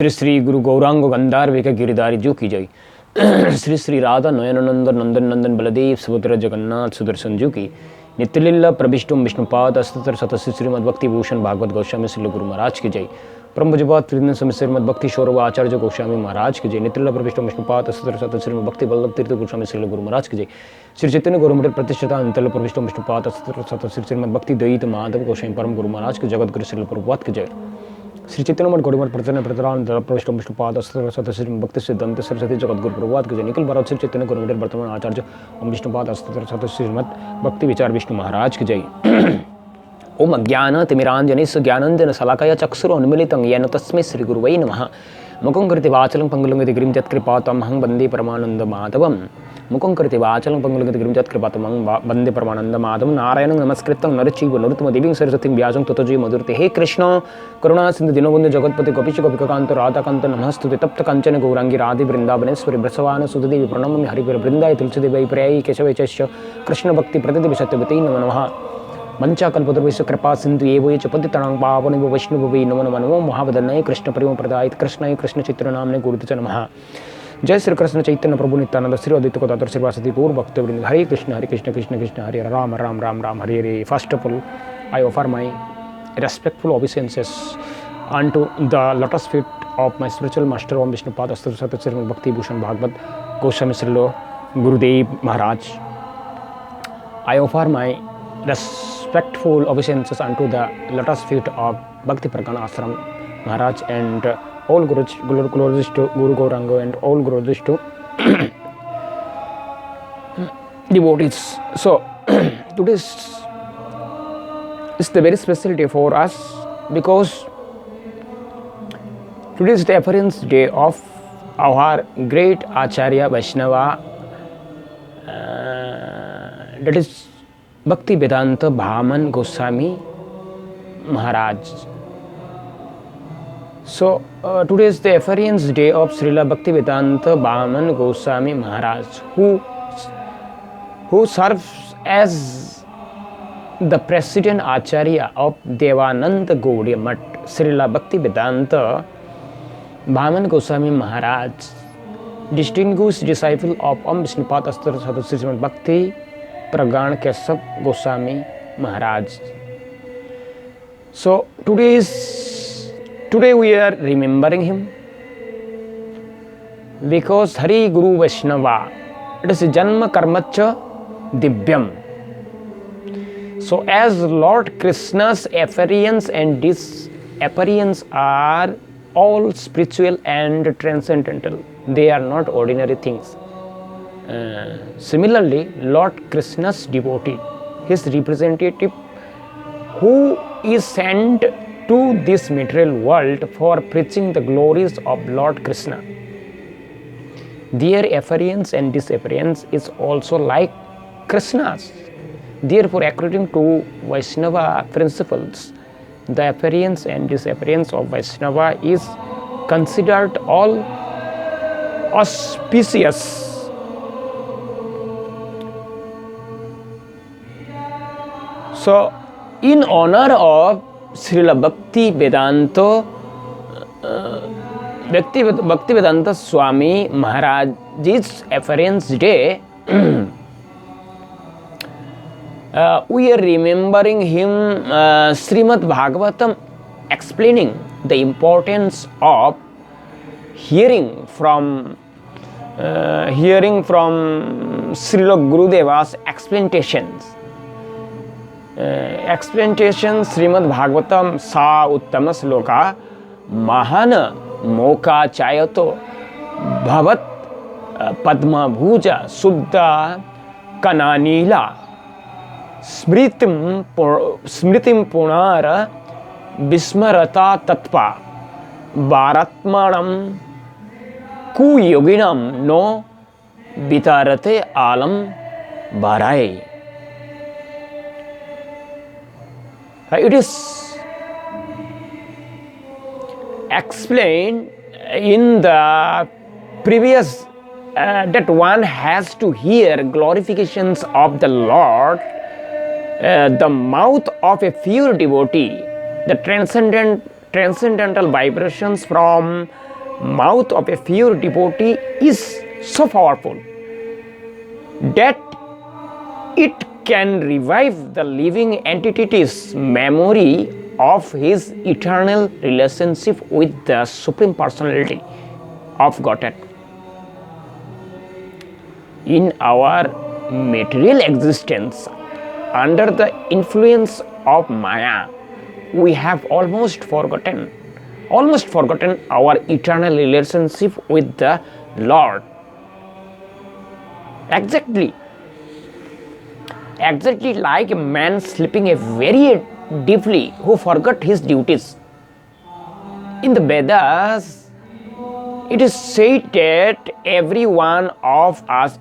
श्री श्री गुरु गौरांग गंधार्विक गिरिधारी जो की जय। श्री श्री राधा नयनानंदन नंदन नंदन बलदेव सुभद्र जगन्नाथ सुदर्शन जो की नित्यलीला प्रविष्टुम विष्णुपाद अस्ततर सतस्य श्रीमद भक्ति भूषण भागवत गोस्वामी श्री गुरु महाराज की जय। परम पूज्यपाद श्रीमद भक्ति शौरव आचार्य गोस्वामी महाराज की जय। नित्यलीला प्रविष्टुम विष्णुपाद अस्ततर सतस्य श्रीमद भक्ति वल्लभ तीर्थ गोस्वामी श्री गुरु महाराज की जय। श्री चैतन्य गौरमठ प्रतिष्ठिता नित्यलीला प्रविष्टुम विष्णुपाद अस्ततर सतस्य श्रीमद भक्ति द्वैत माधव गोस्वामी परम गुरु महाराज की जगत गुरु श्री प्रभुपाद की जय। श्री चैतन्य मठ गौड़मठ प्रचन्न प्रतरान प्रविष्ट विष्णुपाद सतश्री भक्ति सिद्धांत सरस्वती जगत गुरु प्रभुपाद के निखिल भारत श्री चैतन्य गौरमठ वर्तमान आचार्य ओम विष्णुपाद सतश्री भक्ति विचार विष्णु महाराज की जय। ओम अज्ञान तिमिरांजनेश ज्ञानंजन शलाकया चक्षुरुन्मीलितं येन तस्मै श्री गुरुवै नमः। मुखं कृति वाचलं पंगुलंगति गिरिं यत्कृपातमहं वन्दे परमानंद माधवम्। मुखं कृति वाचलं पंगुलंगति गिरिं यत्कृपातमहं वन्दे परमानंद माधवं। नारायणं नमस्कृतं नरचैव नरोत्तमं देवीं सरस्वतीं व्यासं ततो जयमुदीरये। हे कृष्ण करुणा सिंधु दीनबन्धु जगत्पते गोपीश गोपिकान्त राधाकान्त नमस्तुते। तप्त काञ्चन गौरांगी राधे वृन्दावनेश्वरी वृषभानु सुतदेवी प्रणमामि हरिवृन्दाय तुलसीदेवी प्रियायै केशवे च कृष्ण भक्ति प्रतिदेवी सत्यवती नमो नमः। मंचाकल्पतरुभ्यश्च कृपा सिंधु एव च पतितानां पावनेभ्यो वैष्णवेभ्यो नमो नमः। नमो महावदनाय कृष्ण प्रेम प्रदाय कृष्णाय कृष्ण चित्र नामने गुरुते नमः। जय श्री कृष्ण चैतन्य प्रभु नित्यानंद श्री अद्वैत गदाधर श्रीवासदि पूर्व भक्तवृंद। Hare Krishna Krishna Krishna Hare Rama Rama Rama Rama Hare Hare. First of all I offer my respectful obeisances unto the lotus feet of my spiritual master Om Vishnupada Sri Bhakti Bhushan Bhagavad Goswami Srila Gurudev Maharaj. I offer my respectful obeisances unto the lotus feet of Bhakti Pragana Ashram Maharaj and all glories to Guru Gauranga and all glories to devotees. So today's is the very special day for us because today is the appearance day of our great Acharya Vaishnava, that is Bhakti Vedanta Bhaman Goswami Maharaj. So today is the appearance day of Srila Bhakti Vedanta Bhaman Goswami Maharaj, who serves as the President Acharya of Devananda Gaudiya Math. Srila Bhakti Vedanta Bhaman Goswami Maharaj, distinguished disciple of Om Vishnupada Sri Bhakti Pragana Keshav Goswami Maharaj. So today we are remembering him because Hari Guru Vaishnava, it is Janma Karmacha Divyam. So as Lord Krishna's appearance and disappearance are all spiritual and transcendental, they are not ordinary things. Similarly, Lord Krishna's devotee, his representative who is sent to this material world for preaching the glories of Lord Krishna, their appearance and disappearance is also like Krishna's. Therefore, according to Vaishnava principles, the appearance and disappearance of Vaishnava is considered all auspicious. So, in honor of Srila Bhakti Vedanta Bhakti Vedanta Swami Maharaj's appearance day, we are remembering him Srimad Bhagavatam explaining the importance of hearing from Srila Gurudeva's explanations. Srimad Bhagavatam sa uttama sloka mahana moka chayato bhavat padma bhuja suddha kananila smritim punara vismarata tatpa varatmanam ku yoginam no vitarate alam barai. It is explained in the previous that one has to hear glorifications of the Lord the mouth of a pure devotee, the transcendental vibrations from mouth of a pure devotee is so powerful that it can revive the living entity's memory of his eternal relationship with the Supreme Personality of Godhead. In our material existence, under the influence of Maya, we have almost forgotten our eternal relationship with the Lord. Exactly like a man sleeping very deeply who forgot his duties. In the Vedas, it is said that every one of us